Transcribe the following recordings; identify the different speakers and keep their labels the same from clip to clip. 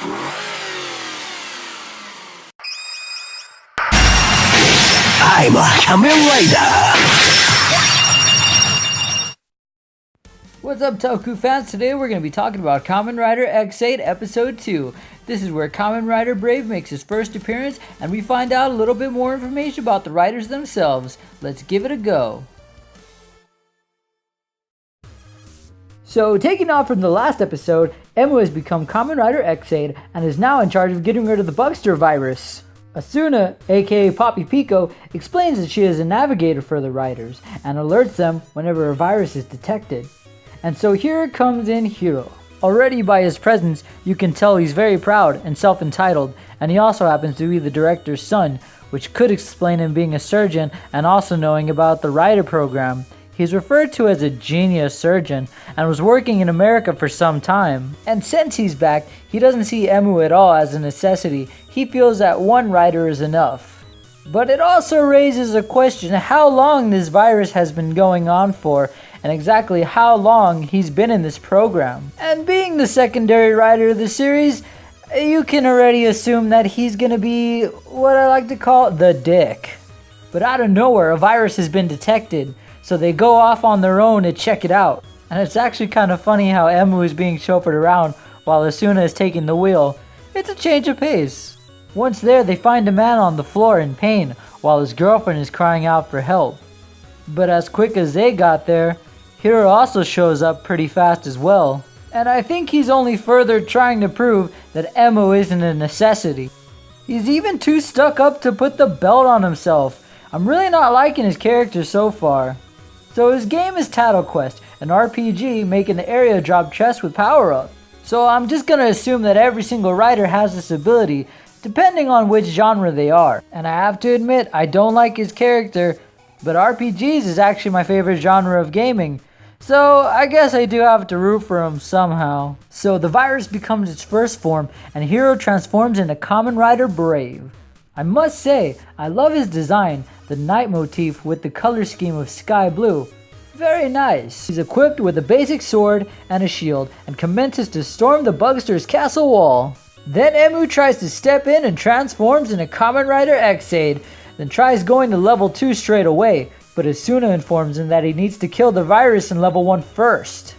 Speaker 1: I'm a Kamen Rider!
Speaker 2: What's up, Toku fans? Today we're going to be talking about Kamen Rider X8 Episode 2. This is where Kamen Rider Brave makes his first appearance, and we find out a little bit more information about the riders themselves. Let's give it a go. So, taking off from the last episode, Emu has become Kamen Rider X8 and is now in charge of getting rid of the Bugster virus. Asuna, aka Poppy Pico, explains that she is a navigator for the riders and alerts them whenever a virus is detected. And so here comes in Hiro. Already by his presence, you can tell he's very proud and self-entitled, and he also happens to be the director's son, which could explain him being a surgeon and also knowing about the rider program. He's referred to as a genius surgeon and was working in America for some time. And since he's back, he doesn't see Emu at all as a necessity. He feels that one rider is enough. But it also raises a question how long this virus has been going on for, and exactly how long he's been in this program. And being the secondary rider of the series, you can already assume that he's gonna be what I like to call the dick. But out of nowhere, a virus has been detected, so they go off on their own to check it out. And it's actually kind of funny how Emu is being chauffeured around while Asuna is taking the wheel. It's a change of pace. Once there, they find a man on the floor in pain while his girlfriend is crying out for help. But as quick as they got there, Hiro also shows up pretty fast as well. And I think he's only further trying to prove that Emu isn't a necessity. He's even too stuck up to put the belt on himself. I'm really not liking his character so far. So his game is Tattle Quest, an RPG making the area drop chests with power-up. So I'm just gonna assume that every single rider has this ability, depending on which genre they are. And I have to admit, I don't like his character, but RPGs is actually my favorite genre of gaming. So I guess I do have to root for him somehow. So the virus becomes its first form, and Hiro transforms into Kamen Rider Brave. I must say, I love his design, the night motif with the color scheme of sky blue. Very nice. He's equipped with a basic sword and a shield and commences to storm the Bugster's castle wall. Then Emu tries to step in and transforms into Kamen Rider X8, then tries going to level 2 straight away, but Asuna informs him that he needs to kill the virus in level 1 first.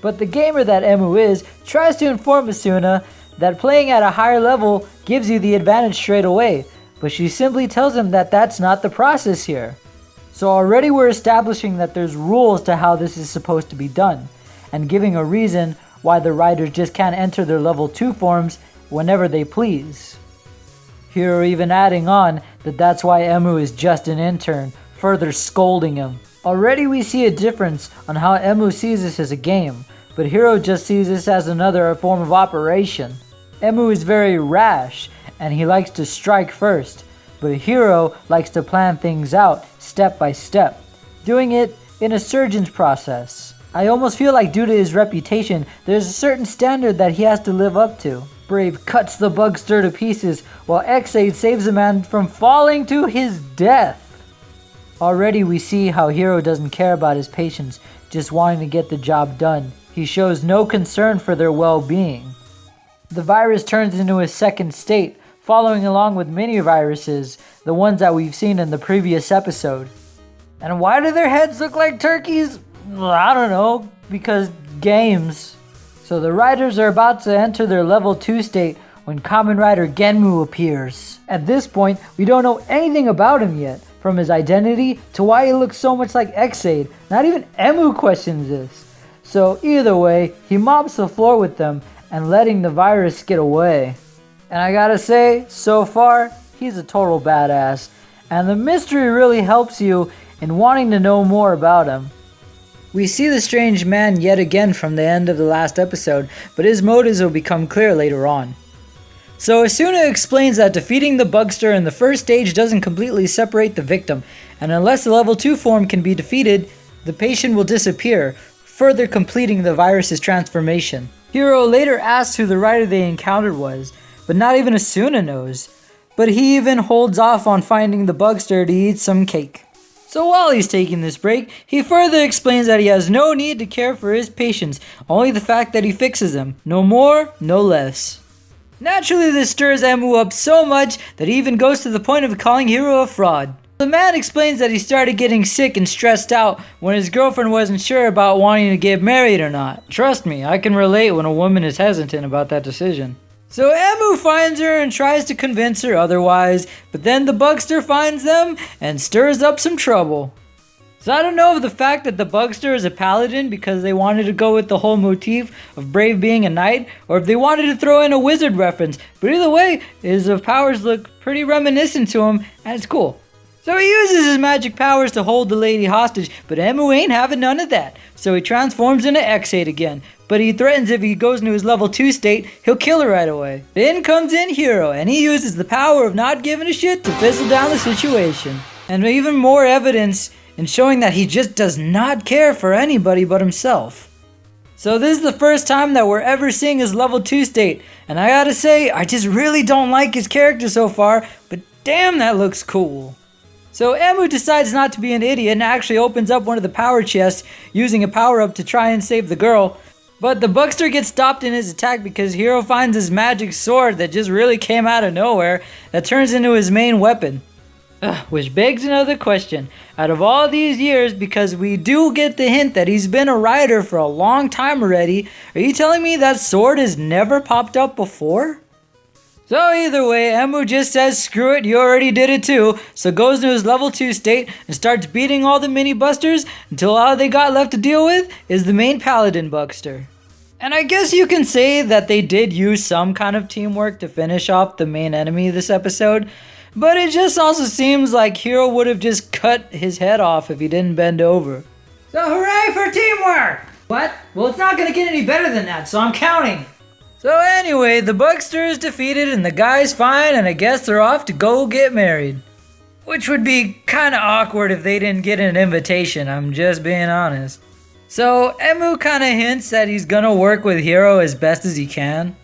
Speaker 2: But the gamer that Emu is tries to inform Asuna that playing at a higher level gives you the advantage straight away, but she simply tells him that that's not the process here. So already we're establishing that there's rules to how this is supposed to be done, and giving a reason why the riders just can't enter their level 2 forms whenever they please. Hiro even adding on that that's why Emu is just an intern, further scolding him. Already we see a difference on how Emu sees this as a game, but Hiro just sees this as another form of operation. Emu is very rash, and he likes to strike first, but Hiro likes to plan things out step by step, doing it in a surgeon's process. I almost feel like due to his reputation, there's a certain standard that he has to live up to. Brave cuts the Bugster to pieces, while X8 saves a man from falling to his death. Already we see how Hiro doesn't care about his patients, just wanting to get the job done. He shows no concern for their well-being. The virus turns into a second state, following along with many viruses, the ones that we've seen in the previous episode. And why do their heads look like turkeys? I don't know, because games. So the riders are about to enter their level 2 state when Kamen Rider Genmu appears. At this point, we don't know anything about him yet, from his identity to why he looks so much like X8. Not even Emu questions this. So either way, he mops the floor with them and letting the virus get away. And I gotta say, so far, he's a total badass. And the mystery really helps you in wanting to know more about him. We see the strange man yet again from the end of the last episode, but his motives will become clear later on. So Asuna explains that defeating the Bugster in the first stage doesn't completely separate the victim, and unless the level 2 form can be defeated, the patient will disappear, further completing the virus's transformation. Hiro later asks who the rider they encountered was, but not even Asuna knows. But he even holds off on finding the Bugster to eat some cake. So while he's taking this break, he further explains that he has no need to care for his patients, only the fact that he fixes them. No more, no less. Naturally, this stirs Emu up so much that he even goes to the point of calling Hiro a fraud. The man explains that he started getting sick and stressed out when his girlfriend wasn't sure about wanting to get married or not. Trust me, I can relate when a woman is hesitant about that decision. So Emu finds her and tries to convince her otherwise, but then the Bugster finds them and stirs up some trouble. So I don't know if the fact that the Bugster is a paladin because they wanted to go with the whole motif of Brave being a knight, or if they wanted to throw in a wizard reference, but either way, his powers look pretty reminiscent to him, and it's cool. So he uses his magic powers to hold the lady hostage, but Emu ain't having none of that. So he transforms into X8 again, but he threatens if he goes into his level 2 state, he'll kill her right away. Then comes in Hiro, and he uses the power of not giving a shit to fizzle down the situation. And even more evidence in showing that he just does not care for anybody but himself. So this is the first time that we're ever seeing his level 2 state, and I gotta say, I just really don't like his character so far, but damn that looks cool. So Emu decides not to be an idiot and actually opens up one of the power chests using a power-up to try and save the girl. But the Bugster gets stopped in his attack because Hiro finds his magic sword that just really came out of nowhere that turns into his main weapon. Which begs another question. Out of all these years, because we do get the hint that he's been a rider for a long time already, are you telling me that sword has never popped up before? So either way, Emu just says screw it, you already did it too, so goes to his level 2 state and starts beating all the mini busters until all they got left to deal with is the main paladin Bugster. And I guess you can say that they did use some kind of teamwork to finish off the main enemy this episode, but it just also seems like Hiro would have just cut his head off if he didn't bend over. So hooray for teamwork! What? Well, it's not gonna get any better than that, so I'm counting. So anyway, the Bugster is defeated and the guy's fine, and I guess they're off to go get married. Which would be kinda awkward if they didn't get an invitation, I'm just being honest. So Emu kinda hints that he's gonna work with Hiro as best as he can.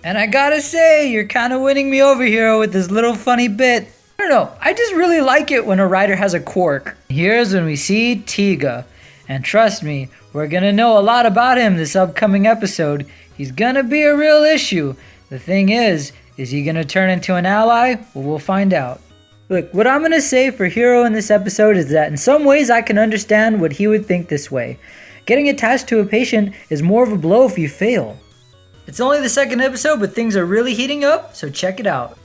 Speaker 2: And I gotta say, you're kinda winning me over, Hiro, with this little funny bit. I don't know, I just really like it when a writer has a quirk. Here's when we see Tiga. And trust me, we're gonna know a lot about him this upcoming episode. He's gonna be a real issue. The thing is he gonna turn into an ally? Well, we'll find out. Look, what I'm gonna say for Hiro in this episode is that in some ways I can understand what he would think this way. Getting attached to a patient is more of a blow if you fail. It's only the second episode, but things are really heating up, so check it out.